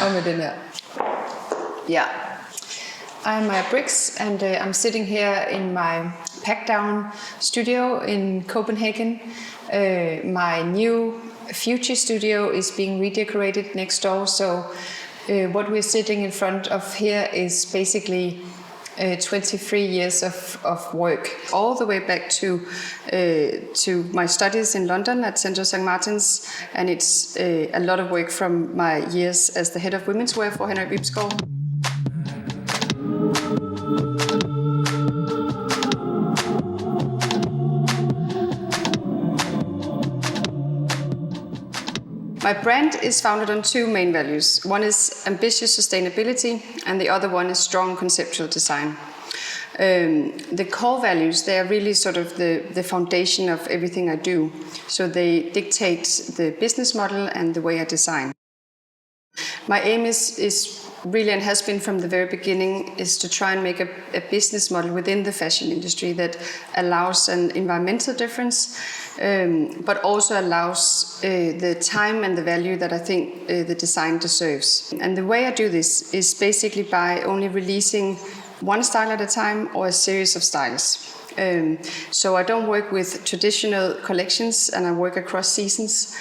Og med den her. Ja. I'm Maja Brix, and I'm sitting here in my pack-down studio in Copenhagen. My new future studio is being redecorated next door, so what we're sitting in front of here is basically 23 years of work, all the way back to my studies in London at St. Martin's, and it's a lot of work from my years as the head of women's wear for Henrik Ibsgaard. My brand is founded on two main values. One is ambitious sustainability, and the other one is strong conceptual design. The core values, they are really sort of the foundation of everything I do. So they dictate the business model and the way I design. My aim is really, and has been from the very beginning, is to try and make a business model within the fashion industry that allows an environmental difference, but also allows the time and the value that I think the design deserves. And the way I do this is basically by only releasing one style at a time or a series of styles. So I don't work with traditional collections, and I work across seasons.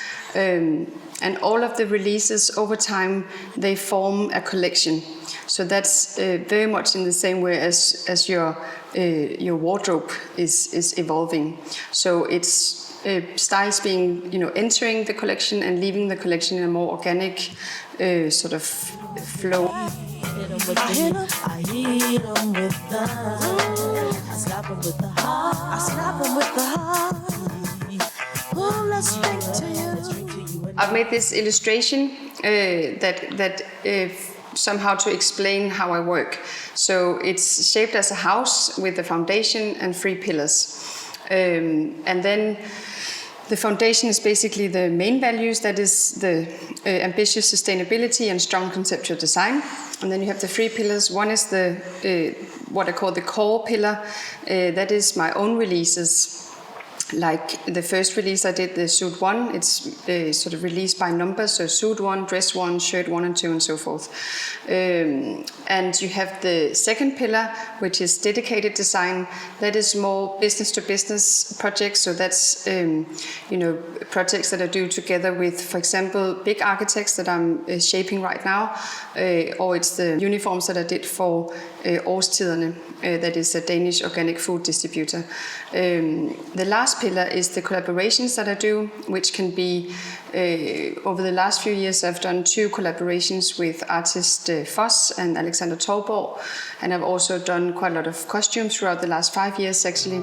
And all of the releases over time, they form a collection. So that's very much in the same way as your wardrobe is evolving. So it's styles being, entering the collection and leaving the collection in a more organic sort of flow. I hit 'em with the, I slap 'em with the heart, I slap 'em with the heart. Oh, let's drink to you. I've made this illustration that somehow to explain how I work. So it's shaped as a house with a foundation and 3 pillars. And then the foundation is basically the main values, that is the ambitious sustainability and strong conceptual design. And then you have the 3 pillars. One is the what I call the core pillar. That is my own releases. Like the first release I did, the suit 1, it's sort of released by numbers, so suit 1, dress 1, shirt 1 and 2 and so forth. And you have the second pillar, which is dedicated design. That is more business to business projects, so that's projects that I do together with, for example, big architects that I'm shaping right now, or it's the uniforms that I did for Årstiderne, that is a Danish organic food distributor. The last pillar is the collaborations that I do, which can be, over the last few years, I've done 2 collaborations with artist Foss and Alexander Torborg, and I've also done quite a lot of costumes throughout the last 5 years, actually.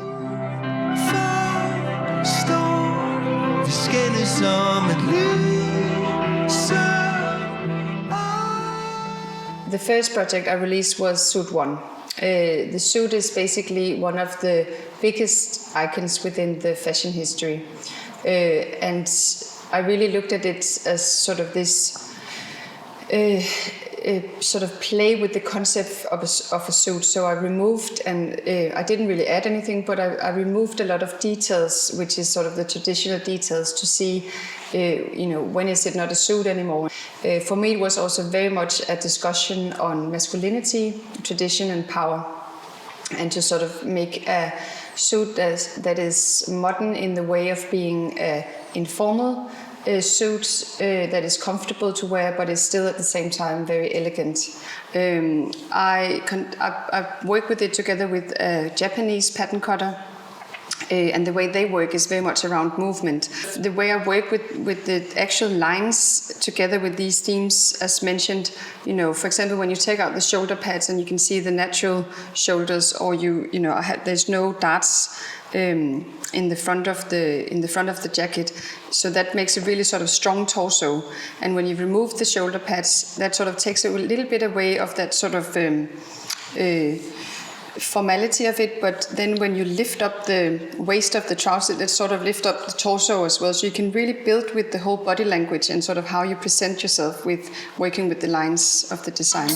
The first project I released was suit 1. The suit is basically one of the biggest icons within the fashion history. And I really looked at it as sort of this sort of play with the concept of a suit. So I removed, and I didn't really add anything, but I removed a lot of details, which is sort of the traditional details, to see, when is it not a suit anymore. For me, it was also very much a discussion on masculinity, tradition and power, and to sort of make a suit that is modern in the way of being informal suit that is comfortable to wear, but is still at the same time very elegant. I work with it together with a Japanese pattern cutter, and the way they work is very much around movement. The way I work with the actual lines together with these themes, as mentioned, for example, when you take out the shoulder pads and you can see the natural shoulders, or there's no darts in the front of the jacket, so that makes a really sort of strong torso. And when you remove the shoulder pads, that sort of takes a little bit away of that sort of formality of it, but then when you lift up the waist of the trouser, that sort of lift up the torso as well, so you can really build with the whole body language and sort of how you present yourself with working with the lines of the design.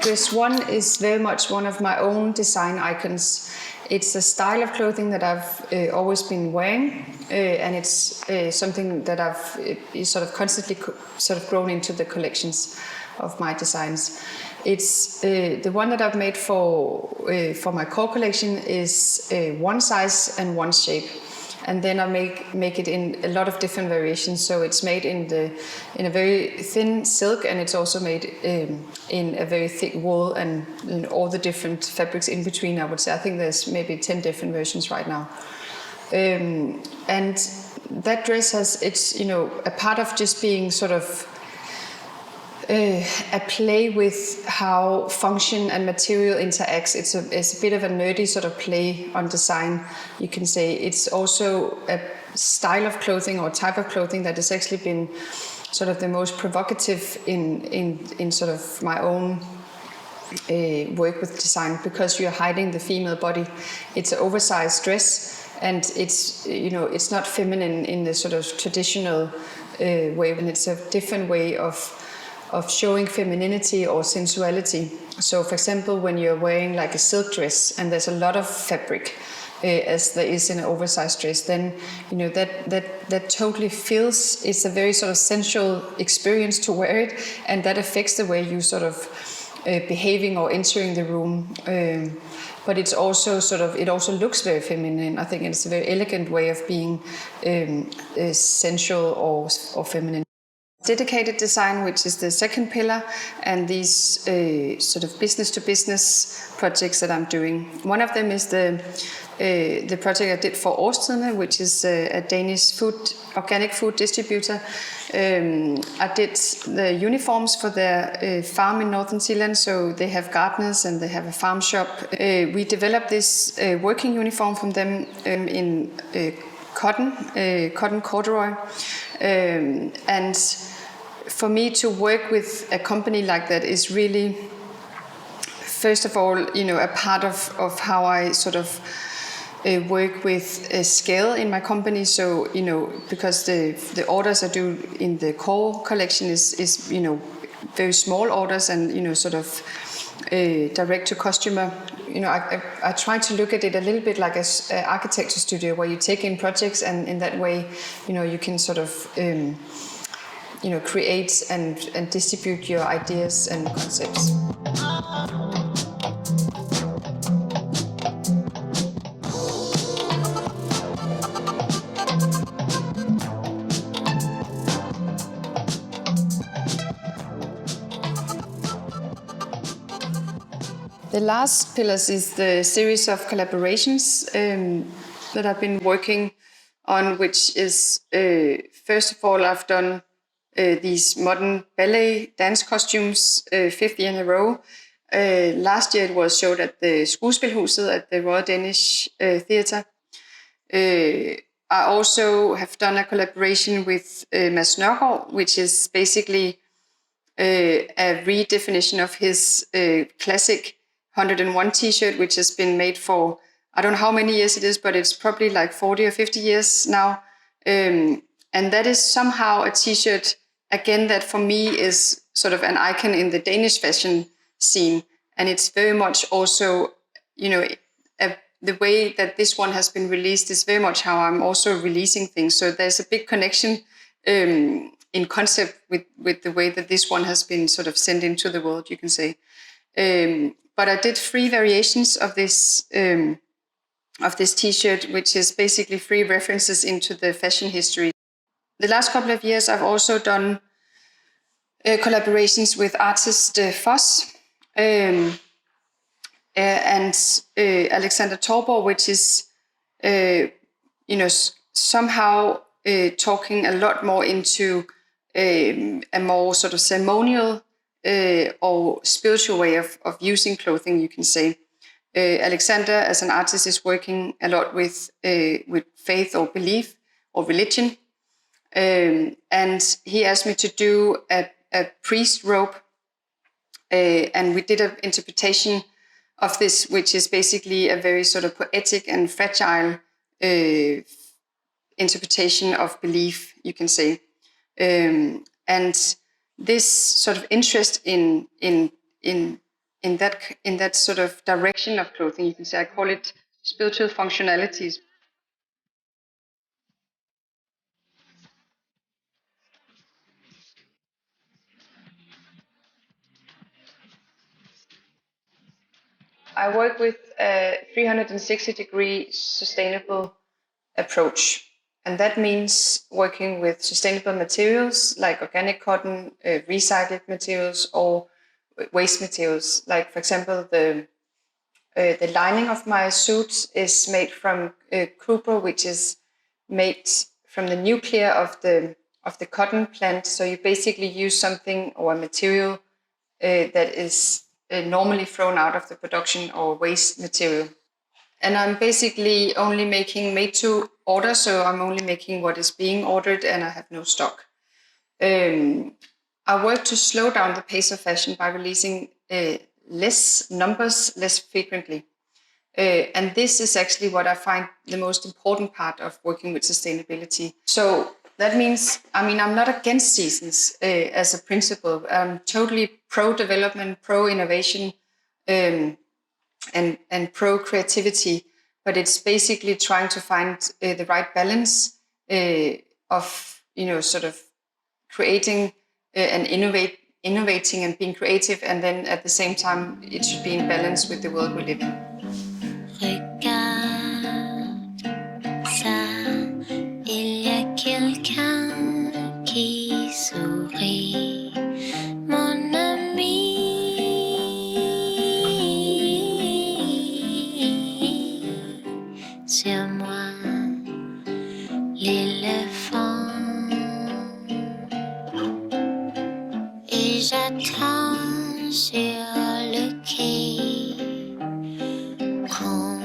Dress 1 is very much one of my own design icons. It's a style of clothing that I've always been wearing, and it's something that I've sort of constantly sort of grown into the collections of my designs. It's the one that I've made for my core collection is one size and one shape, and then I make it in a lot of different variations. So it's made in a very thin silk, and it's also made in a very thick wool, and all the different fabrics in between. I would say I think there's maybe 10 different versions right now, and that dress it's a part of just being sort of a play with how function and material interacts. It's a bit of a nerdy sort of play on design, you can say. It's also a style of clothing or type of clothing that has actually been sort of the most provocative in sort of my own work with design, because you're hiding the female body. It's an oversized dress, and it's not feminine in the sort of traditional way, and it's a different way of showing femininity or sensuality. So for example, when you're wearing like a silk dress and there's a lot of fabric, as there is in an oversized dress, then that totally feels, it's a very sort of sensual experience to wear it, and that affects the way you sort of behaving or entering the room. But it's also it also looks very feminine. I think it's a very elegant way of being sensual or feminine. Dedicated design, which is the second pillar, and these sort of business-to-business projects that I'm doing. One of them is the project I did for Årstiderne, which is a Danish organic food distributor. I did the uniforms for their farm in northern Zealand, so they have gardeners and they have a farm shop. We developed this working uniform from them in cotton corduroy, and for me to work with a company like that is really, first of all, a part of how I sort of work with a scale in my company. So, because the orders I do in the core collection is very small orders, and, sort of direct to customer. I try to look at it a little bit like an architecture studio, where you take in projects, and in that way, you can sort of create and distribute your ideas and concepts. The last pillars is the series of collaborations that I've been working on, which is, first of all, I've done these modern ballet dance costumes 5th year in a row. Last year it was showed at the Skuespilhuset at the Royal Danish Theatre. I also have done a collaboration with Mads Nørgaard, which is basically a redefinition of his classic 101 t-shirt, which has been made for, I don't know how many years it is, but it's probably like 40 or 50 years now. And that is somehow a t-shirt, again, that for me is sort of an icon in the Danish fashion scene. And it's very much also, the way that this one has been released is very much how I'm also releasing things. So there's a big connection in concept with the way that this one has been sort of sent into the world, you can say. But I did 3 variations of this t-shirt, which is basically 3 references into the fashion history. The last couple of years, I've also done collaborations with artist Foss and Alexander Torborg, which is, somehow talking a lot more into a more sort of ceremonial or spiritual way of using clothing, you can say. Alexander, as an artist, is working a lot with faith or belief or religion. And he asked me to do a priest robe. And we did an interpretation of this, which is basically a very sort of poetic and fragile interpretation of belief, you can say. And this sort of interest in that sort of direction of clothing, you can say, I call it spiritual functionalities. I work with a 360-degree sustainable approach. And that means working with sustainable materials like organic cotton, recycled materials, or waste materials. Like, for example, the lining of my suit is made from copra, which is made from the nuclear of the cotton plant. So you basically use something or a material that is normally thrown out of the production or waste material. And I'm basically only making made to order, so I'm only making what is being ordered and I have no stock. I work to slow down the pace of fashion by releasing less numbers, less frequently. And this is actually what I find the most important part of working with sustainability. So that means, I'm not against seasons as a principle. I'm totally pro-development, pro-innovation, and pro-creativity, but it's basically trying to find the right balance of, sort of creating and innovating and being creative, and then at the same time, it should be in balance with the world we live in. Regarde ça, il y a quelqu'un qui sourit, mon ami. Sur moi, l'éléphant, et j'attends sur le quai qu'on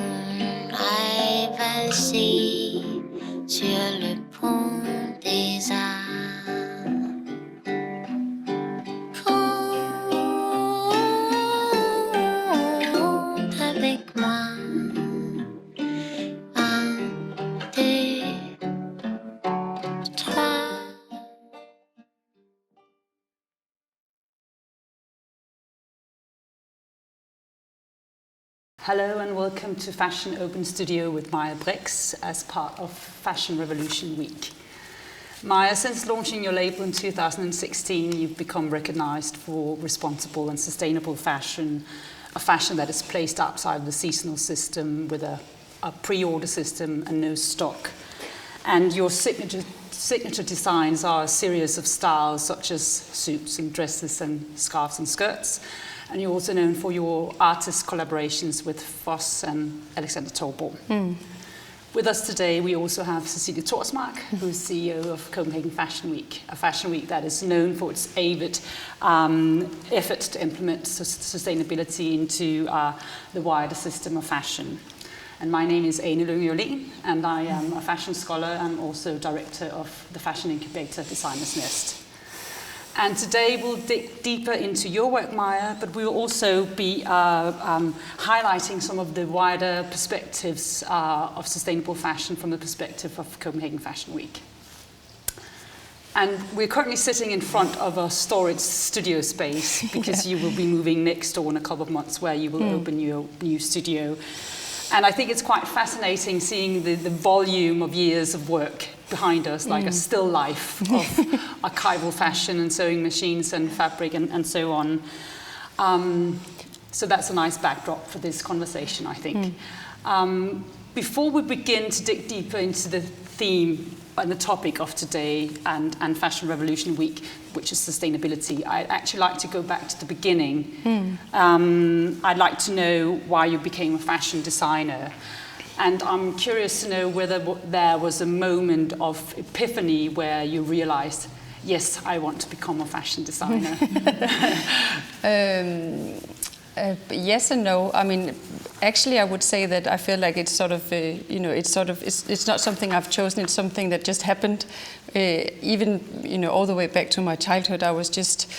aille valser sur le pont des arts. Compte avec moi. Hello and welcome to Fashion Open Studio with MAJA BRIX as part of Fashion Revolution Week. MAJA, since launching your label in 2016, you've become recognized for responsible and sustainable fashion, a fashion that is placed outside the seasonal system with a pre-order system and no stock. And your signature designs are a series of styles such as suits and dresses and scarves and skirts. And you're also known for your artist collaborations with Voss and Alexander Taubel. With us today, we also have Cecilie Thorsmark, who's CEO of Copenhagen Fashion Week, a fashion week that is known for its avid effort to implement sustainability into the wider system of fashion. And my name is Ane Lynge-Jórlen, and I am a fashion scholar and also director of the fashion incubator Designer's Nest. And today we'll dig deeper into your work, MAJA, but we will also be highlighting some of the wider perspectives of sustainable fashion from the perspective of Copenhagen Fashion Week. And we're currently sitting in front of a storage studio space because you will be moving next door in a couple of months where you will open your new studio. And I think it's quite fascinating seeing the volume of years of work behind us, like a still life of archival fashion and sewing machines and fabric and so on. So that's a nice backdrop for this conversation, I think. Before we begin to dig deeper into the theme and the topic of today and Fashion Revolution Week, which is sustainability, I'd actually like to go back to the beginning. I'd like to know why you became a fashion designer. And I'm curious to know whether there was a moment of epiphany where you realized, yes, I want to become a fashion designer. Yes and no. I mean, actually, I would say that I feel like it's sort of, it's not something I've chosen. It's something that just happened. Even, all the way back to my childhood, I was just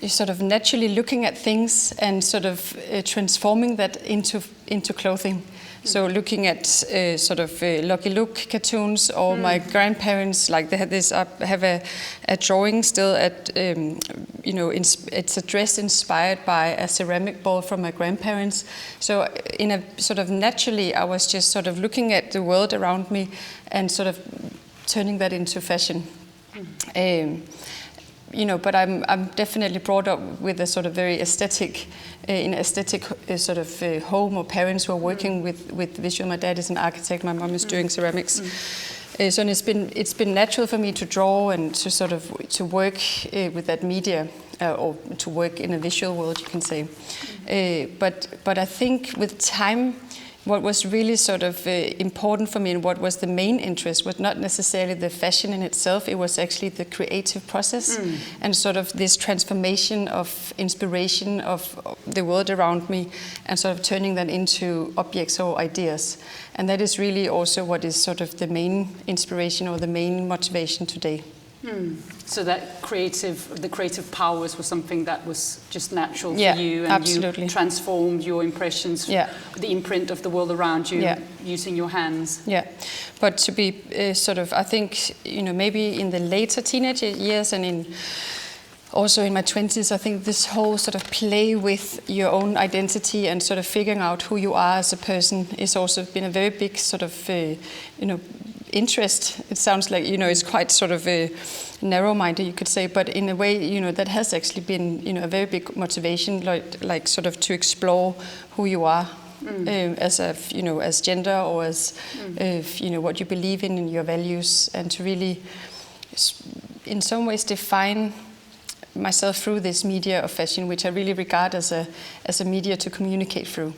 sort of naturally looking at things and sort of transforming that into clothing. So looking at sort of Lucky Luke cartoons, or my grandparents, like they had this. I have a drawing still at, it's a dress inspired by a ceramic bowl from my grandparents. So in a sort of naturally, I was just sort of looking at the world around me and sort of turning that into fashion. But I'm definitely brought up with a sort of very aesthetic sort of home, or parents who are working with visual. My dad is an architect, my mom is doing ceramics. So it's been natural for me to draw and to sort of to work with that media, or to work in a visual world, you can say. But I think with time, what was really sort of important for me, and what was the main interest, was not necessarily the fashion in itself. It was actually the creative process and sort of this transformation of inspiration of the world around me, and sort of turning that into objects or ideas. And that is really also what is sort of the main inspiration or the main motivation today. So that the creative powers was something that was just natural for you, and absolutely. You transformed your impressions, the imprint of the world around you, using your hands. Yeah, but to be sort of, I think, maybe in the later teenage years and also in my 20s, I think this whole sort of play with your own identity and sort of figuring out who you are as a person is also been a very big sort of, interest. It sounds like, it's quite sort of narrow-minded, you could say, but in a way, that has actually been, a very big motivation, like sort of to explore who you are as a, as gender, or as, what you believe in your values, and to really, in some ways, define myself through this media of fashion, which I really regard as a media to communicate through.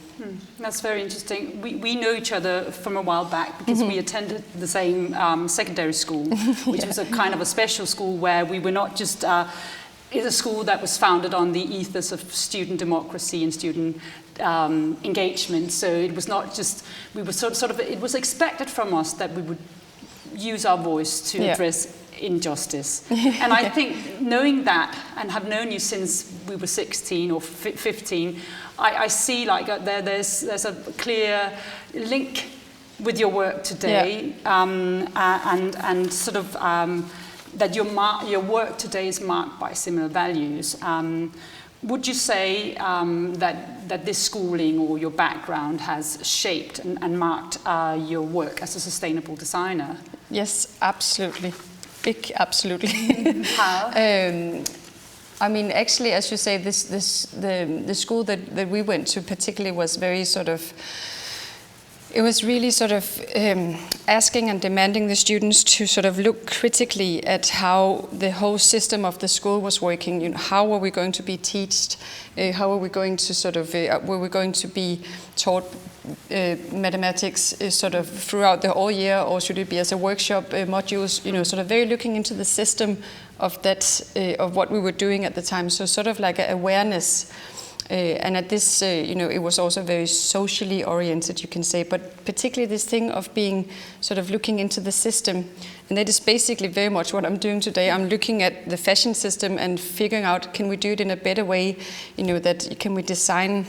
That's very interesting. We know each other from a while back because we attended the same secondary school, which was a kind of a special school where we were not just it's a school that was founded on the ethos of student democracy and student engagement. So it was not just, we were sort of, it was expected from us that we would use our voice to address injustice. And I think knowing that, and have known you since we were 16 or 15, I see like there's a clear link with your work today, and sort of that your work today is marked by similar values. Would you say that this schooling or your background has shaped and marked your work as a sustainable designer? Yes, absolutely. Big, absolutely. How? I mean, actually, as you say, the school that we went to particularly was very sort of, it was really sort of asking and demanding the students to sort of look critically at how the whole system of the school was working. How are we going to be taught? How are we going to sort of, were we going to be taught mathematics sort of throughout the whole year, or should it be as a workshop modules? Sort of very looking into the system of that, of what we were doing at the time. So sort of like an awareness. And at this, it was also very socially oriented, you can say, but particularly this thing of being sort of looking into the system. And that is basically very much what I'm doing today. I'm looking at the fashion system and figuring out, can we do it in a better way? That can we design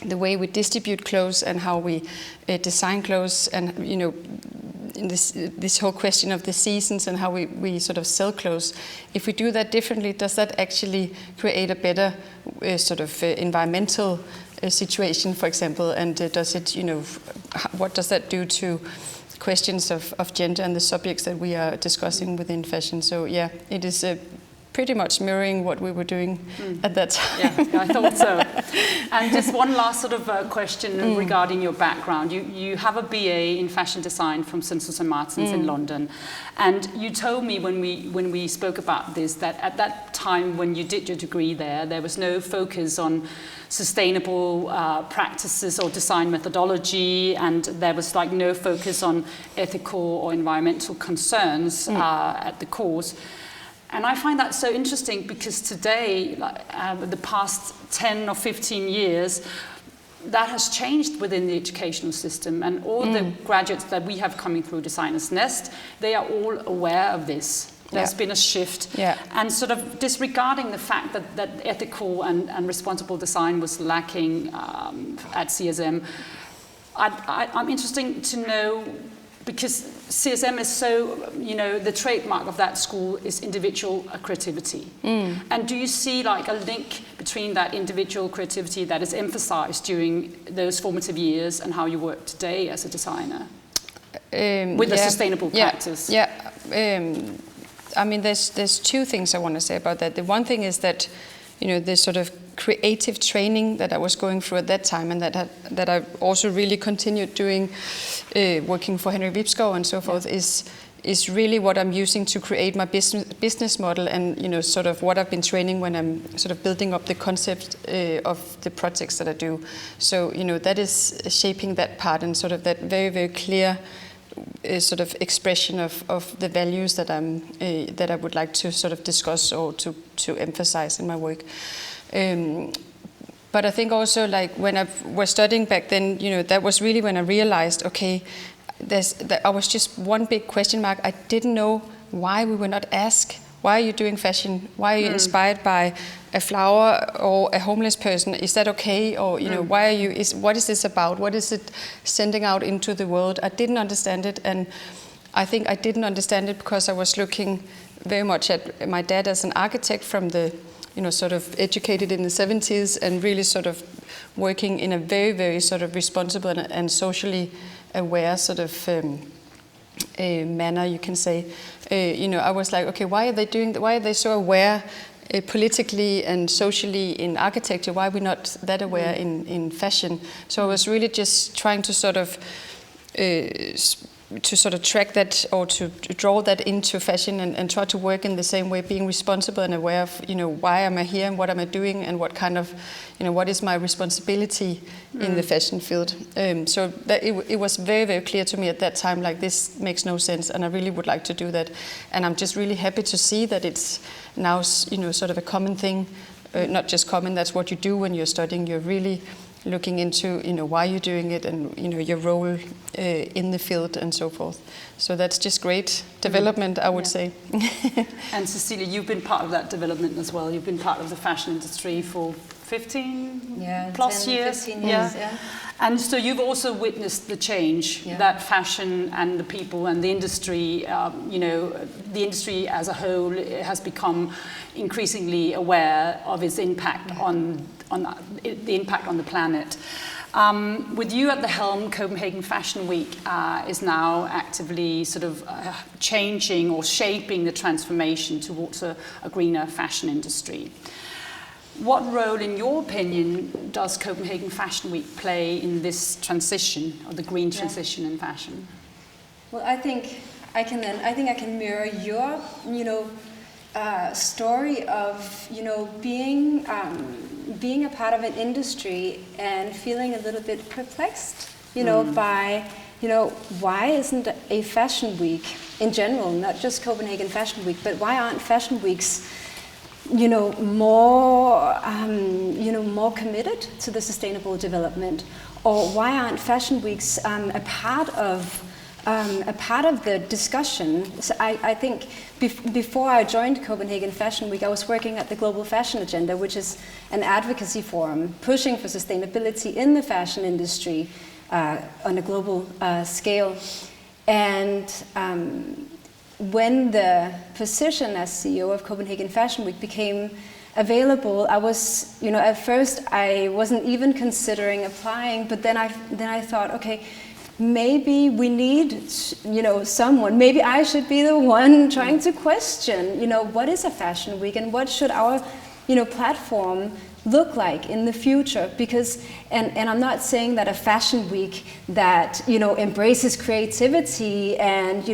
the way we distribute clothes and how we design clothes, and in this whole question of the seasons and how we sort of sell clothes. If we do that differently, does that actually create a better sort of environmental situation, for example? And does it, what does that do to questions of gender and the subjects that we are discussing within fashion? So yeah, it is pretty much mirroring what we were doing at that time. Yeah, I thought so. And just one last sort of question regarding your background. You have a BA in fashion design from St. Martin's in London, and you told me when we spoke about this that at that time when you did your degree there was no focus on sustainable practices or design methodology, and there was like no focus on ethical or environmental concerns at the course. And I find that so interesting because today, the past 10 or 15 years, that has changed within the educational system, and all the graduates that we have coming through Designers Nest, they are all aware of this. There's been a shift, and sort of disregarding the fact that ethical and responsible design was lacking at CSM. I'm interested to know, because CSM is so, the trademark of that school is individual creativity. And do you see like a link between that individual creativity that is emphasized during those formative years and how you work today as a designer? With a sustainable practice? Yeah. I mean, there's two things I want to say about that. The one thing is that, the sort of creative training that I was going through at that time, and that I also really continued doing, working for Henry Vibskov and so forth, is really what I'm using to create my business model, and sort of what I've been training when I'm sort of building up the concept of the projects that I do. So that is shaping that part, and sort of that very, very clear sort of expression of the values that I would like to sort of discuss or to emphasize in my work. But I think also, like, when I was studying back then, that was really when I realized, okay, I was just one big question mark. I didn't know why we were not asked, why are you doing fashion? Why are you inspired by a flower or a homeless person? Is that okay? Or, why are you, what is this about? What is it sending out into the world? I didn't understand it. And I think I didn't understand it because I was looking very much at my dad as an architect from the, sort of educated in the 70s, and really sort of working in a very, very sort of responsible and socially aware sort of manner, you can say. I was like, okay, why are they so aware politically and socially in architecture? Why are we not that aware in fashion? So I was really just trying to sort of track that, or to draw that into fashion, and try to work in the same way, being responsible and aware of, why am I here and what am I doing, and what kind of, what is my responsibility in the fashion field. So that it was very, very clear to me at that time, like, this makes no sense, and I really would like to do that. And I'm just really happy to see that it's now, sort of a common thing, not just common, that's what you do when you're studying. You're really looking into, why you're doing it, and, your role in the field and so forth. So that's just great development, I would say. And Cecilie, you've been part of that development as well. You've been part of the fashion industry for 15 plus 10, years. 15 years. Yeah. And so you've also witnessed the change that fashion and the people and the industry, the industry as a whole has become increasingly aware of its impact on the impact on the planet. With you at the helm, Copenhagen Fashion Week is now actively sort of changing or shaping the transformation towards a greener fashion industry. What role, in your opinion, does Copenhagen Fashion Week play in this transition, or the green transition in fashion? Well, I think I can mirror your, story of, being a part of an industry and feeling a little bit perplexed, by, why isn't a fashion week in general, not just Copenhagen Fashion Week, but why aren't fashion weeks more committed to the sustainable development? Or why aren't fashion weeks a part of the discussion? So I think before I joined Copenhagen Fashion Week, I was working at the Global Fashion Agenda, which is an advocacy forum pushing for sustainability in the fashion industry on a global scale. And when the position as CEO of Copenhagen Fashion Week became available, I was, at first I wasn't even considering applying, but then I thought, okay, maybe we need, someone, maybe I should be the one trying to question, what is a fashion week, and what should our, platform look like in the future? Because, and I'm not saying that a fashion week that, embraces creativity and,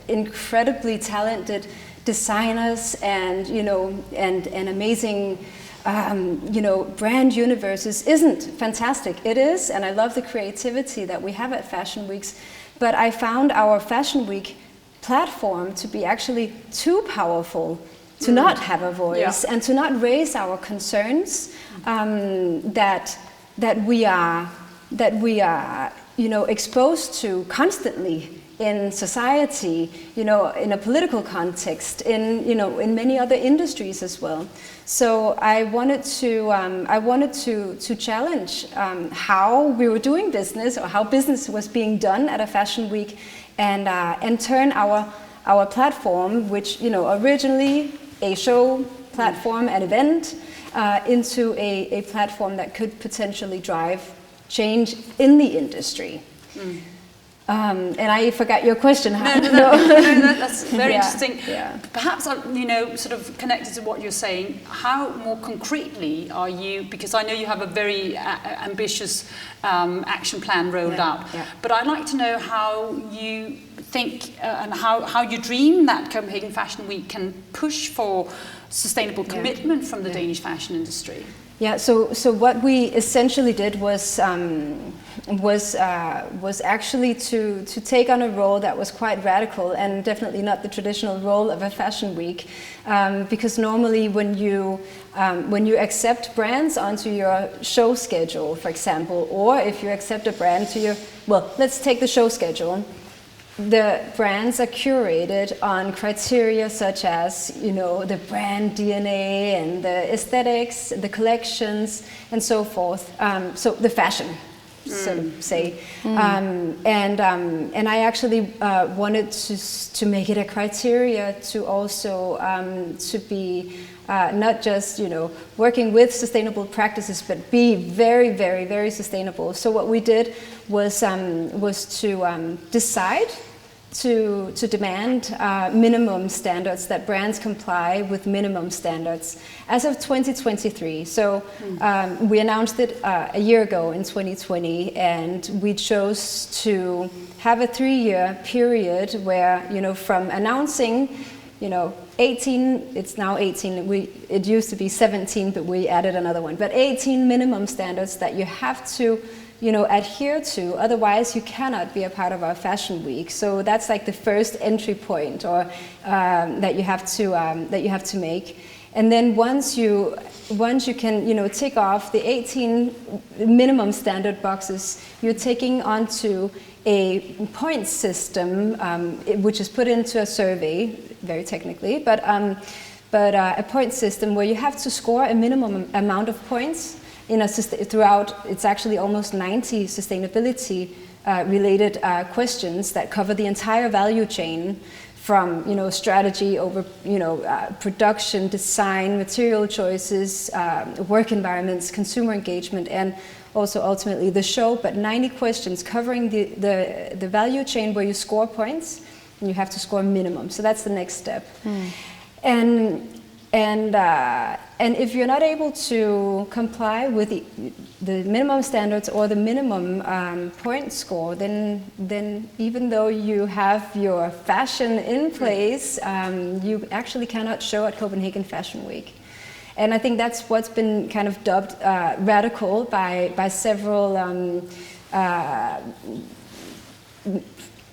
incredibly talented designers and, and amazing, brand universes isn't fantastic. It is, and I love the creativity that we have at fashion weeks, but I found our fashion week platform to be actually too powerful to not have a voice and to not raise our concerns that we are exposed to constantly in society, in a political context, in many other industries as well. So I wanted to challenge how we were doing business, or how business was being done at a fashion week, and turn our platform, which originally a show platform, an event, into a platform that could potentially drive change in the industry. And I forgot your question. No, that's very interesting. Yeah. Perhaps, sort of connected to what you're saying, how more concretely are you, because I know you have a very ambitious action plan rolled out, but I'd like to know how you think and how you dream that Copenhagen Fashion Week can push for sustainable commitment from the Danish fashion industry. Yeah, so what we essentially did was actually to take on a role that was quite radical, and definitely not the traditional role of a fashion week, because normally when you accept brands onto your show schedule, for example, or if you accept a brand to your, let's take the show schedule. The brands are curated on criteria such as, the brand DNA and the aesthetics, the collections, and so forth. So the fashion, so to say. And I actually wanted to make it a criteria to also to be not just working with sustainable practices, but be very, very, very sustainable. So what we did was to decide to demand minimum standards, that brands comply with minimum standards as of 2023. So we announced it a year ago in 2020, and we chose to have a 3-year period where, from announcing, 18, it's now 18, it used to be 17, but we added another one, but 18 minimum standards that you have to adhere to, otherwise you cannot be a part of our fashion week. So that's like the first entry point, or that you have to make. And then once you can tick off the 18 minimum standard boxes, you're taking onto a point system, which is put into a survey, very technically, but a point system where you have to score a minimum amount of points throughout. It's actually almost 90 sustainability related questions that cover the entire value chain, from strategy over production, design, material choices, work environments, consumer engagement, and also ultimately the show. But 90 questions covering the value chain, where you score points and you have to score minimum. So that's the next step. And if you're not able to comply with the minimum standards or the minimum point score, then even though you have your fashion in place, you actually cannot show at Copenhagen Fashion Week. And I think that's what's been kind of dubbed radical by several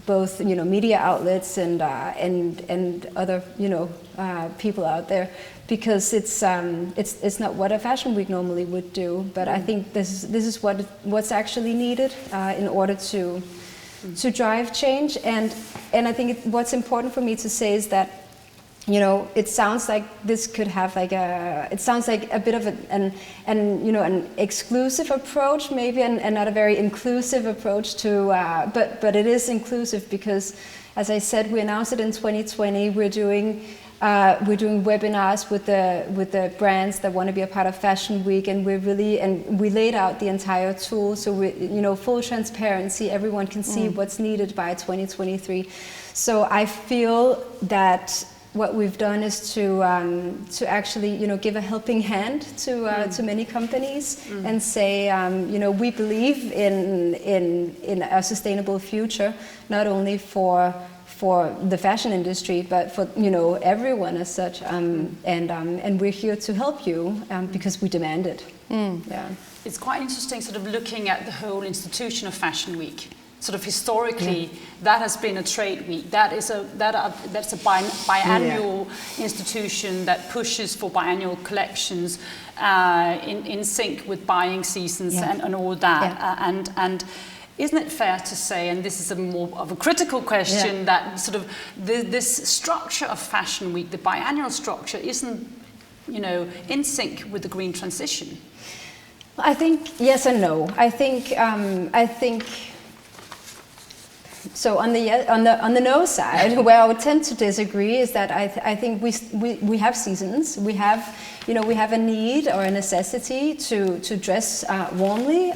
both media outlets and other people out there, because it's not what a fashion week normally would do. But I think this is what's actually needed in order to drive change. And I think what's important for me to say is that it sounds like this could have it sounds like a bit of an exclusive approach maybe, and not a very inclusive approach to, but it is inclusive because, as I said, we announced it in 2020. We're doing webinars with the brands that want to be a part of Fashion Week, and we laid out the entire tool, so we full transparency. Everyone can see what's needed by 2023. So I feel that what we've done is to actually give a helping hand to many companies and say we believe in a sustainable future, not only for the fashion industry, but for everyone as such, and we're here to help you because we demand it. Yeah. It's quite interesting, sort of looking at the whole institution of Fashion Week. Sort of historically, that has been a trade week. That's a biannual institution that pushes for biannual collections in sync with buying seasons and all that. isn't it fair to say, and this is a more of a critical question, that sort of this structure of Fashion Week, the biannual structure, isn't, you know, in sync with the green transition? I think yes and no. I think so. On the no side, where I would tend to disagree is that I think we have seasons. We have a need or a necessity to dress warmly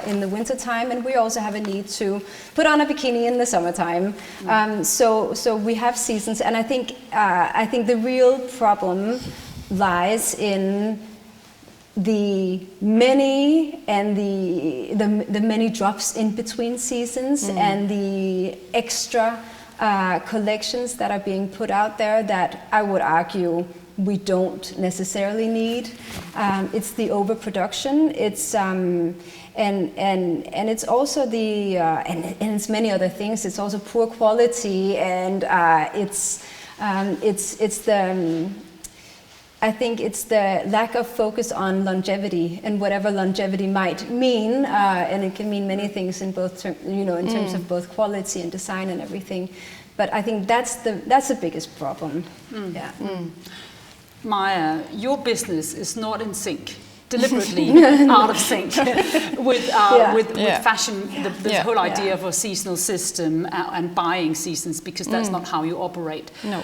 in the wintertime, and we also have a need to put on a bikini in the summertime. So we have seasons, and I think the real problem lies in the many and the many drops in between seasons and the extra collections that are being put out there that I would argue we don't necessarily need. It's the overproduction. It's and it's also the and it's many other things. It's also poor quality, and it's the I think it's the lack of focus on longevity and whatever longevity might mean, and it can mean many things in both, in terms of both quality and design and everything. But I think that's the biggest problem. Yeah. Maja, your business is not in sync, deliberately out of sync with fashion. The whole idea of a seasonal system and buying seasons, because that's not how you operate. No.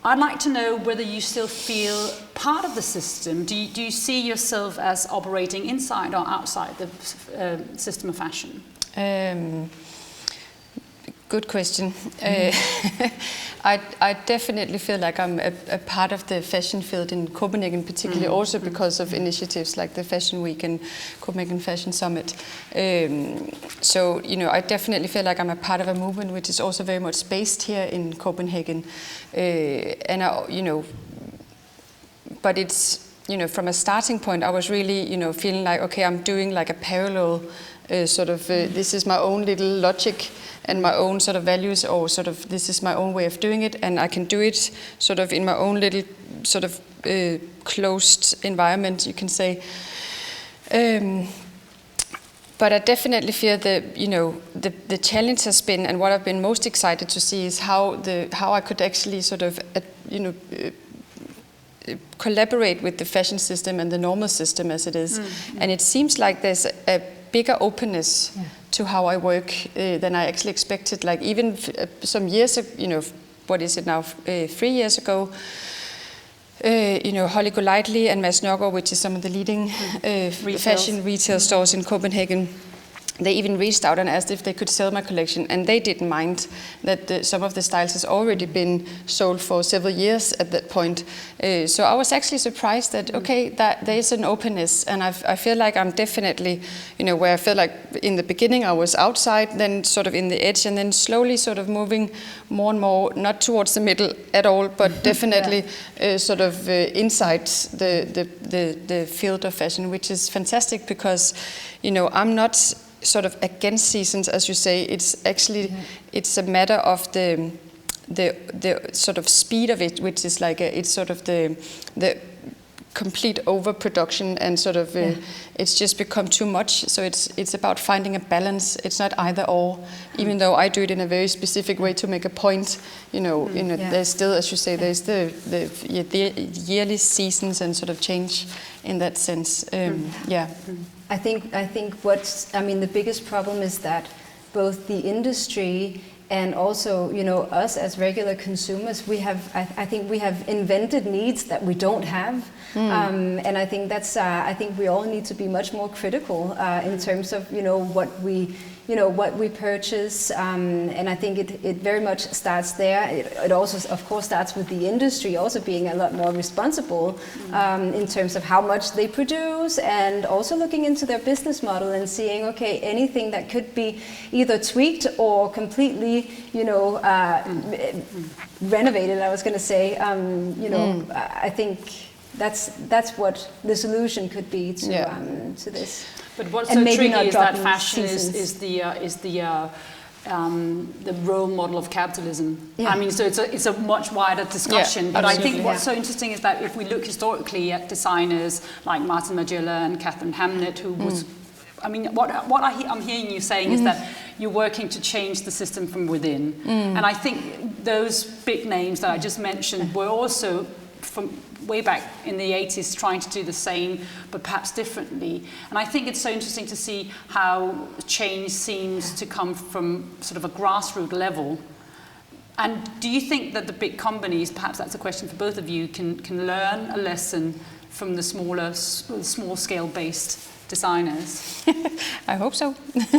I'd like to know whether you still feel part of the system. Do you see yourself as operating inside or outside the system of fashion? Good question. I definitely feel like I'm a part of the fashion field in Copenhagen, particularly also because of initiatives like the Fashion Week and Copenhagen Fashion Summit. So, I definitely feel like I'm a part of a movement which is also very much based here in Copenhagen. But it's, from a starting point, I was really, feeling like, okay, I'm doing like a parallel this is my own little logic and my own sort of values, or sort of this is my own way of doing it, and I can do it sort of in my own little sort of closed environment, you can say. But I definitely feel the challenge has been, and what I've been most excited to see is how I could actually sort of collaborate with the fashion system and the normal system as it is. And it seems like there's a bigger openness to how I work than I actually expected. Like even some years, what is it now, 3 years ago, Holly Golightly and Mads Nørgaard, which is some of the leading fashion retail stores in Copenhagen, they even reached out and asked if they could sell my collection, and they didn't mind that some of the styles has already been sold for several years at that point. So I was actually surprised that, okay, that there is an openness, and I feel like I'm definitely, where I feel like in the beginning I was outside, then sort of in the edge, and then slowly sort of moving more and more, not towards the middle at all, but definitely sort of inside the field of fashion, which is fantastic because, I'm not sort of against seasons, as you say. It's actually it's a matter of the sort of speed of it, which is like it's sort of the complete overproduction, and sort of it's just become too much. So it's about finding a balance. It's not either or, even though I do it in a very specific way to make a point. There's still, as you say, there's the yearly seasons and sort of change in that sense. I think the biggest problem is that both the industry and also, us as regular consumers, I think we have invented needs that we don't have. And I think I think we all need to be much more critical in terms of, what we purchase. And I think it very much starts there. It also, of course, starts with the industry also being a lot more responsible in terms of how much they produce, and also looking into their business model and seeing, okay, anything that could be either tweaked or completely, renovated, I was going to say, I think that's what the solution could be to this. But what's so tricky is that fashion is the role model of capitalism. I mean, so it's a much wider discussion. But I think what's so interesting is that if we look historically at designers like Martin Margiela and Catherine Hamnett, who was, I mean, what I'm hearing you saying is that you're working to change the system from within. And I think those big names that I just mentioned were also from way back in the 80s trying to do the same, but perhaps differently. And I think it's so interesting to see how change seems to come from sort of a grassroots level. And do you think that the big companies, perhaps that's a question for both of you, can learn a lesson from the small scale based designers? I hope so.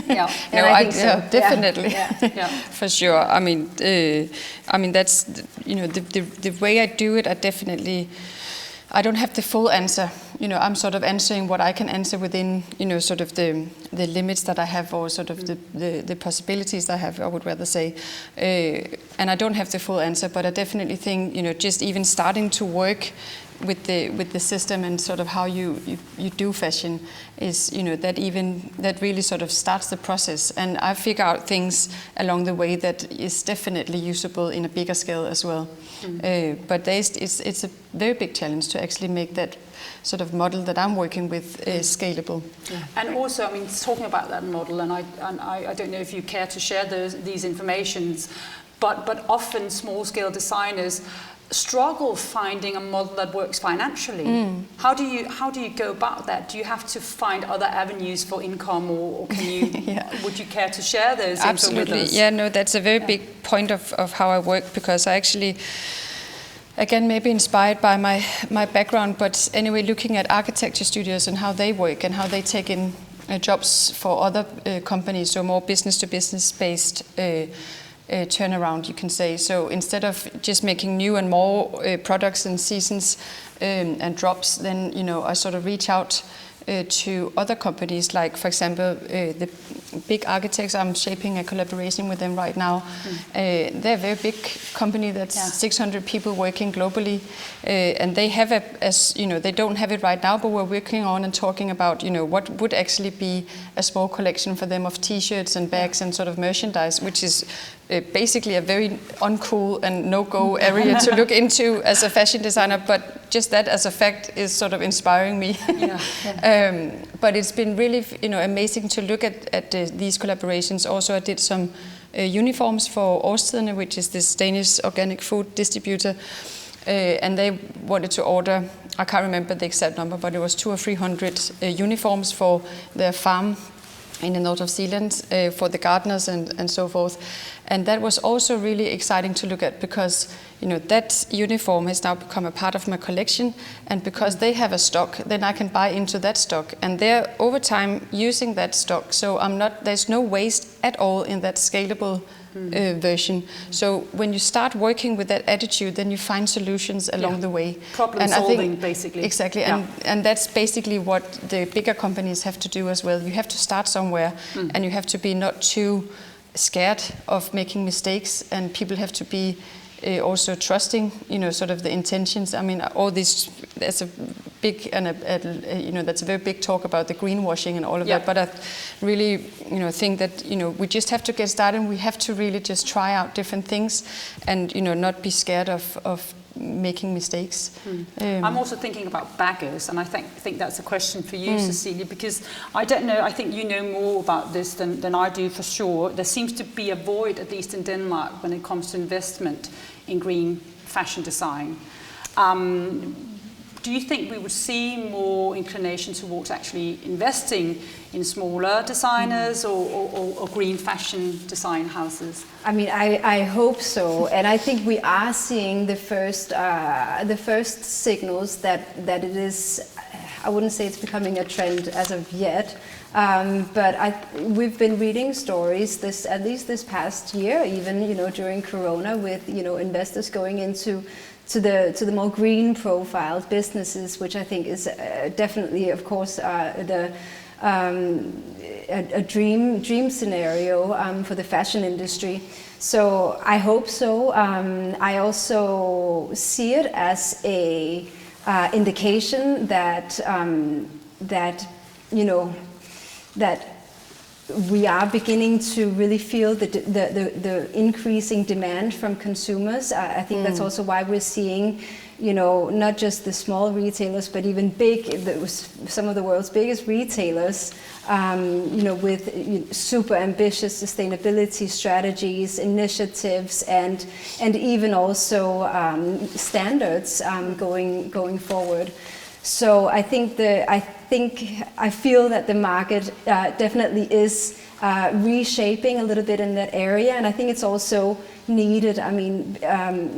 Yeah, No, I think so. yeah, definitely. yeah. For sure. I mean that's the way I do it. I don't have the full answer. I'm sort of answering what I can answer within, sort of the limits that I have, or sort of the possibilities I have, I would rather say. And I don't have the full answer, but I definitely think, just even starting to work with the system and sort of how you do fashion is, that really sort of starts the process. And I figure out things along the way that is definitely usable in a bigger scale as well. But it's a very big challenge to actually make that sort of model that I'm working with scalable. Yeah. And also, I mean, talking about that model, and I don't know if you care to share these informations, but often small-scale designers struggle finding a model that works financially. How do you go about that? Do you have to find other avenues for income, or can you? Would you care to share those? Absolutely. With us? Yeah. No, that's a very big point of how I work, because I actually, again, maybe inspired by my background, but anyway, looking at architecture studios and how they work and how they take in jobs for other companies, so more business-to-business based turnaround, you can say. So instead of just making new and more products and seasons and drops, then I sort of reach out to other companies, like for example the big architects. I'm shaping a collaboration with them right now. They're a very big company that's 600 people working globally, and they have they don't have it right now, but we're working on and talking about what would actually be a small collection for them of t-shirts and bags and sort of merchandise, which is basically a very uncool and no-go area to look into as a fashion designer, but just that as a fact is sort of inspiring me. But it's been really amazing to look at these collaborations. Also, I did some uniforms for Årstiderne, which is this Danish organic food distributor, and they wanted to order, I can't remember the exact number, but it was 200 or 300 uniforms for their farm in the north of Zealand, for the gardeners and so forth. And that was also really exciting to look at, because that uniform has now become a part of my collection, and because they have a stock, then I can buy into that stock, and they're over time using that stock. So there's no waste at all in that scalable version. So when you start working with that attitude, then you find solutions along the way. Problem solving, basically. Exactly, and that's basically what the bigger companies have to do as well. You have to start somewhere, and you have to be not too scared of making mistakes, and people have to be also trusting, sort of the intentions. I mean, all this, there's a big, and that's a very big talk about the greenwashing and all of that, but I really, think that, we just have to get started, and we have to really just try out different things, and, not be scared of making mistakes. I'm also thinking about baggers, and I think that's a question for you, Cecilie, because I don't know, I think you know more about this than I do for sure. There seems to be a void, at least in Denmark, when it comes to investment in green fashion design. Do you think we would see more inclination towards actually investing in smaller designers or green fashion design houses? I mean, I hope so, and I think we are seeing the first signals that it is. I wouldn't say it's becoming a trend as of yet, but we've been reading stories at least this past year, even during Corona, with investors going into the more green profiled businesses, which I think is definitely, of course, a dream scenario for the fashion industry. So I hope so. I also see it as a indication that we are beginning to really feel the increasing demand from consumers. I think that's also why we're seeing, you know, not just the small retailers, but even some of the world's biggest retailers, you know, with super ambitious sustainability strategies, initiatives, and even also standards going forward. So I feel that the market definitely is reshaping a little bit in that area, and I think it's also needed. I mean,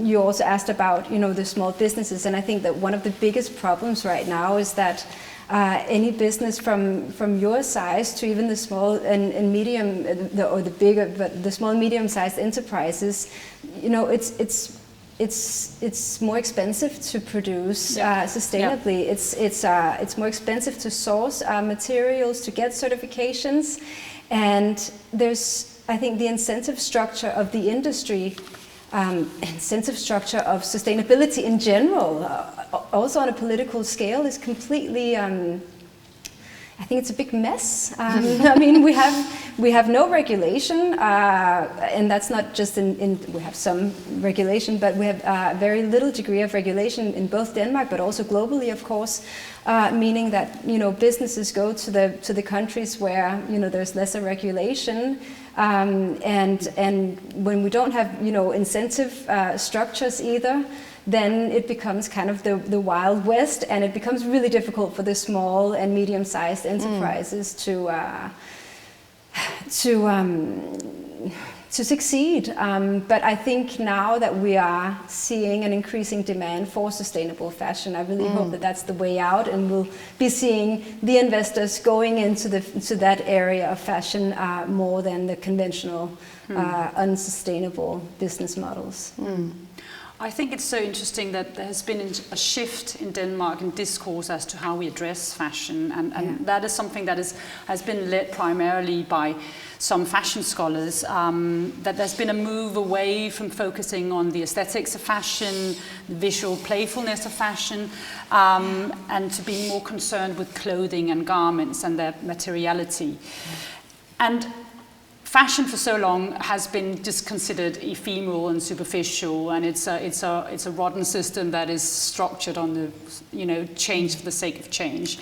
you also asked about, you know, the small businesses, and I think that one of the biggest problems right now is that any business from your size to even the small and medium, or the bigger, but the small and medium-sized enterprises, you know, it's more expensive to produce sustainably. It's more expensive to source materials, to get certifications, and I think the incentive structure of the industry, incentive structure of sustainability in general, also on a political scale, is completely. I think it's a big mess. I mean, we have no regulation, and that's not just we have some regulation, but we have a very little degree of regulation in both Denmark, but also globally, of course, meaning that, you know, businesses go to the countries where, you know, there's lesser regulation, and when we don't have, you know, incentive structures either, then it becomes kind of the Wild West, and it becomes really difficult for the small and medium-sized enterprises to succeed. But I think now that we are seeing an increasing demand for sustainable fashion, I really hope that that's the way out, and we'll be seeing the investors going into that area of fashion more than the conventional unsustainable business models. I think it's so interesting that there has been a shift in Denmark in discourse as to how we address fashion, and that is something that has been led primarily by some fashion scholars, that there's been a move away from focusing on the aesthetics of fashion, the visual playfulness of fashion, and to be more concerned with clothing and garments and their materiality. And fashion for so long has been just considered ephemeral and superficial, and it's a rotten system that is structured on the, you know, change for the sake of change.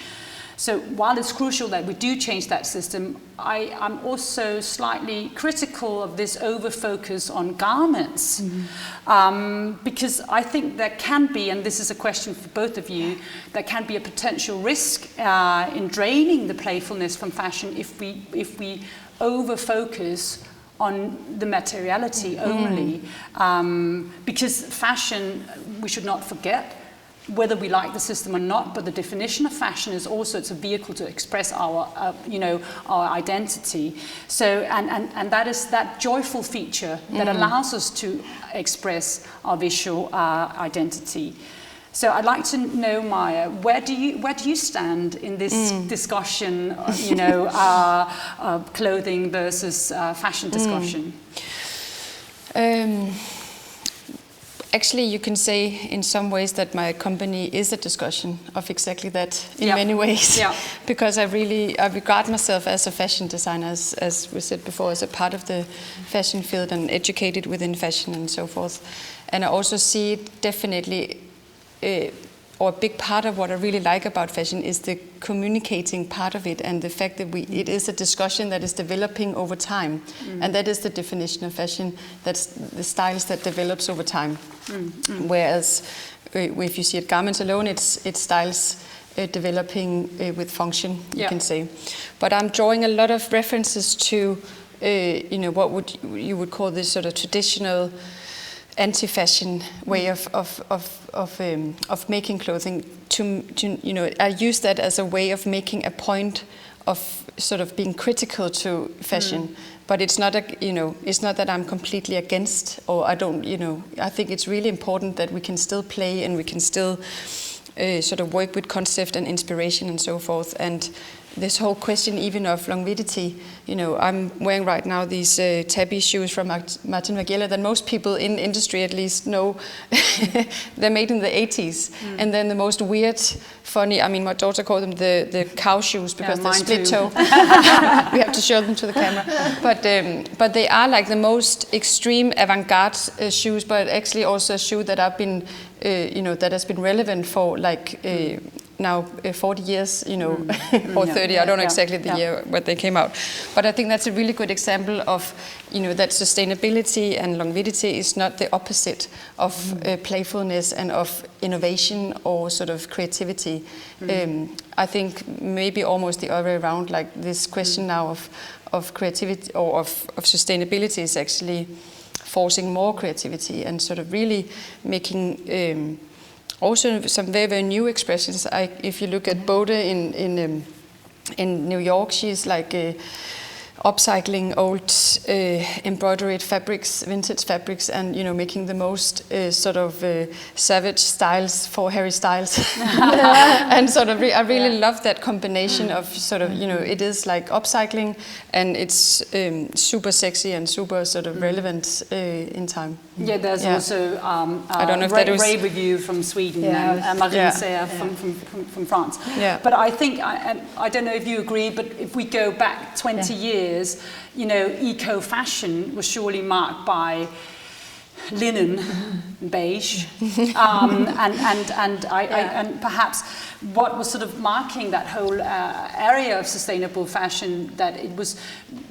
So while it's crucial that we do change that system, I'm also slightly critical of this over-focus on garments, because I think there can be, and this is a question for both of you, there can be a potential risk in draining the playfulness from fashion if we over-focus on the materiality only, because fashion, we should not forget, whether we like the system or not, but the definition of fashion is also, it's a vehicle to express our, our identity. So, and that is that joyful feature that allows us to express our visual identity. So I'd like to know, Maja, where do you stand in this discussion, clothing versus fashion discussion? Actually, you can say in some ways that my company is a discussion of exactly that in many ways, because I regard myself as a fashion designer, as we said before, as a part of the fashion field and educated within fashion and so forth. And I also see it definitely, or a big part of what I really like about fashion is the communicating part of it, and the fact that it is a discussion that is developing over time. And that is the definition of fashion, that's the styles that develops over time. Whereas if you see at garments alone, it's styles developing with function, you can say. But I'm drawing a lot of references to what you would call this sort of traditional anti-fashion way of making clothing. I use that as a way of making a point of sort of being critical to fashion. But it's not it's not that I'm completely against, or I don't. I think it's really important that we can still play and we can still sort of work with concept and inspiration and so forth. And this whole question even of longevity. You know, I'm wearing right now these tabby shoes from Martin Margiela that most people in industry at least know. They're made in the 80s. And then the most weird, funny, I mean, my daughter called them the cow shoes because they're split toe. We have to show them to the camera. But they are like the most extreme avant-garde shoes, but actually also a shoe that I've been, you know, that has been relevant for like now 40 years, you know, or 30, I don't know exactly the year when they came out. But I think that's a really good example of, you know, that sustainability and longevity is not the opposite of playfulness and of innovation or sort of creativity. I think maybe almost the other way around, like this question now of creativity or of sustainability is actually forcing more creativity and sort of really making also some very, very new expressions. If you look at Bode in New York, she's like upcycling old embroidered fabrics, vintage fabrics, and, you know, making the most sort of savage styles for Harry Styles. And sort of I really love that combination of sort of, you know, it is like upcycling and it's super sexy and super sort of relevant in time. Yeah, there's also I don't know if that was Ray Review from Sweden and Marine Serre from France. Yeah. But I think, I don't know if you agree, but if we go back 20 years, you know, eco-fashion was surely marked by linen, beige, and perhaps what was sort of marking that whole area of sustainable fashion, that it was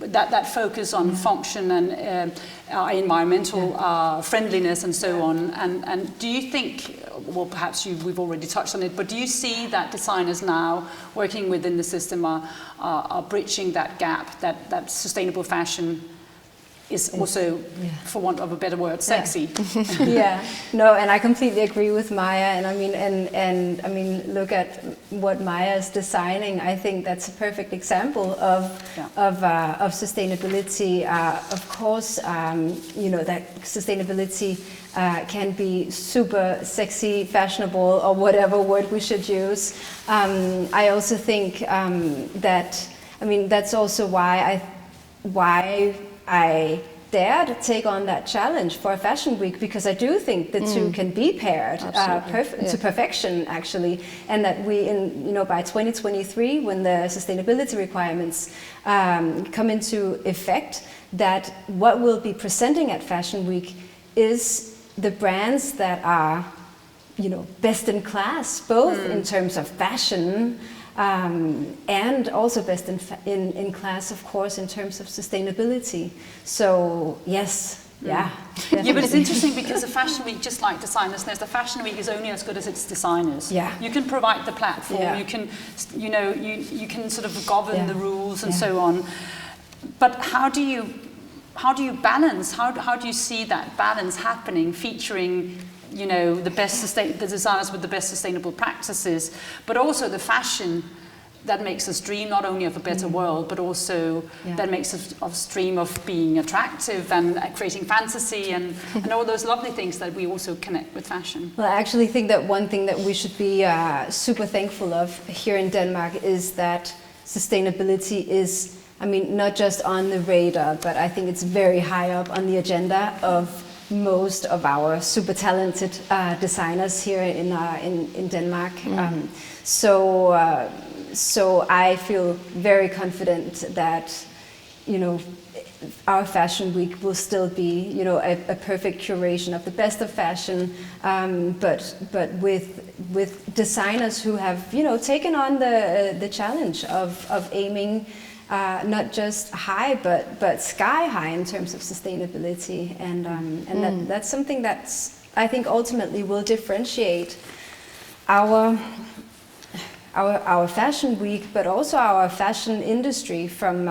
that focus on function and environmental friendliness and so on. And do you think, well, perhaps we've already touched on it, but do you see that designers now working within the system are bridging that gap, that sustainable fashion is also, for want of a better word, sexy? No, and I completely agree with Maja. And I mean, and I mean, look at what Maja is designing. I think that's a perfect example of sustainability. Of course, you know, that sustainability can be super sexy, fashionable, or whatever word we should use. I also think that, I mean, that's also why I dare to take on that challenge for a fashion week, because I do think the two can be paired to perfection, actually, and that we, you know, by 2023, when the sustainability requirements come into effect, that what we'll be presenting at Fashion Week is the brands that are, you know, best in class, both in terms of fashion. And also best in class, of course, in terms of sustainability. So yes, Yeah, but it's interesting because a fashion week, just like designers, the fashion week is only as good as its designers. Yeah. You can provide the platform, you can, you know, you can sort of govern the rules and so on. But how do you balance? How do you see that balance happening, featuring, you know, the designers with the best sustainable practices, but also the fashion that makes us dream not only of a better world, but also that makes us dream of being attractive and creating fantasy and all those lovely things that we also connect with fashion. Well, I actually think that one thing that we should be super thankful of here in Denmark is that sustainability is, I mean, not just on the radar, but I think it's very high up on the agenda of most of our super talented designers here in Denmark. So I feel very confident that, you know, our fashion week will still be, you know, a perfect curation of the best of fashion, but with designers who have, you know, taken on the challenge of aiming not just high, but sky high in terms of sustainability, and that's something that's, I think, ultimately will differentiate our fashion week, but also our fashion industry from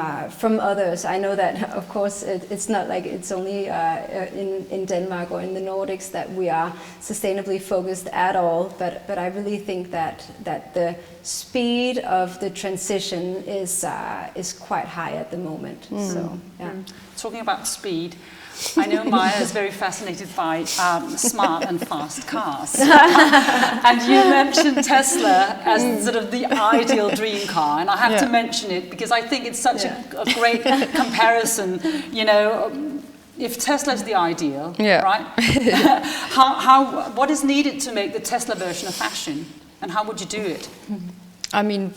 others. I know that, of course, it's not like it's only in Denmark or in the Nordics that we are sustainably focused at all, but I really think that the speed of the transition is quite high at the moment. So, yeah. Talking about speed, I know Maya is very fascinated by smart and fast cars. And you mentioned Tesla as sort of the ideal dream car, and I have to mention it because I think it's such a great comparison, you know. If Tesla is the ideal, right? What is needed to make the Tesla version of fashion, and how would you do it? I mean,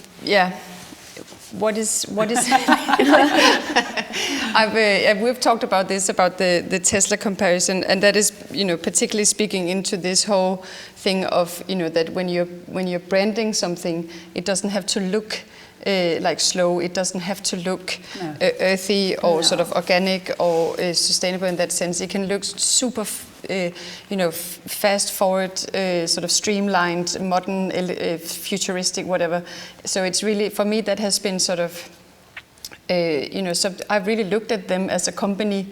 what is we've talked about this, about the Tesla comparison, and that is, you know, particularly speaking into this whole thing of, you know, that when you're branding something, it doesn't have to look like slow, it doesn't have to look earthy or sort of organic or sustainable in that sense. It can look super you know, fast forward, sort of streamlined, modern, futuristic, whatever. So it's really, for me, that has been sort of, you know, I've really looked at them as a company,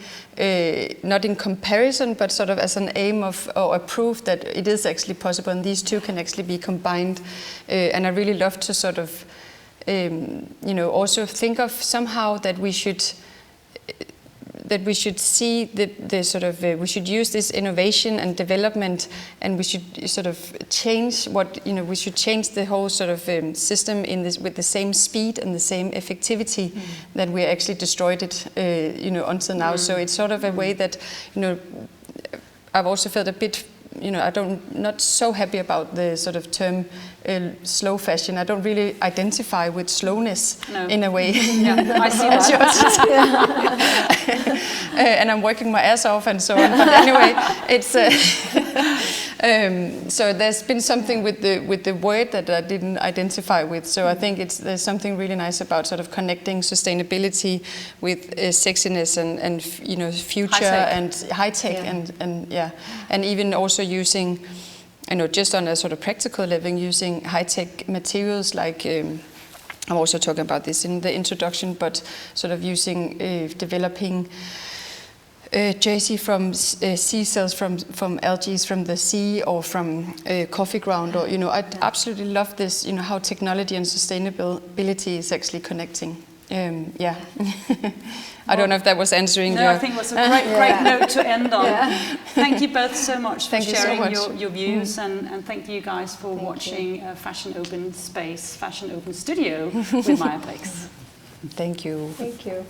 not in comparison, but sort of as an aim of, or a proof that it is actually possible, and these two can actually be combined. And I really love to sort of, you know, also think of somehow that we should see the sort of, we should use this innovation and development, and we should sort of change what, you know, we should change the whole sort of system in this with the same speed and the same effectivity that we actually destroyed it, you know, until now. So it's sort of a way that, you know, I've also felt a bit, you know, not so happy about the sort of term slow fashion. I don't really identify with slowness in a way. Yeah, I see that. And I'm working my ass off and so on. But anyway, it's so there's been something with the word that I didn't identify with. So I think there's something really nice about sort of connecting sustainability with sexiness and you know, future and high tech and even also using, you know, just on a sort of practical level, using high-tech materials like, I'm also talking about this in the introduction, but sort of using, developing jersey from sea cells, from algae from the sea, or from coffee ground, or, you know, I absolutely love this, you know, how technology and sustainability is actually connecting. I don't know if that was answering your... I think it was a great note to end on. Thank you both so much for sharing your views, and thank you guys for watching Fashion Open Space, Fashion Open Studio with MAJA BRIX. Thank you. Thank you.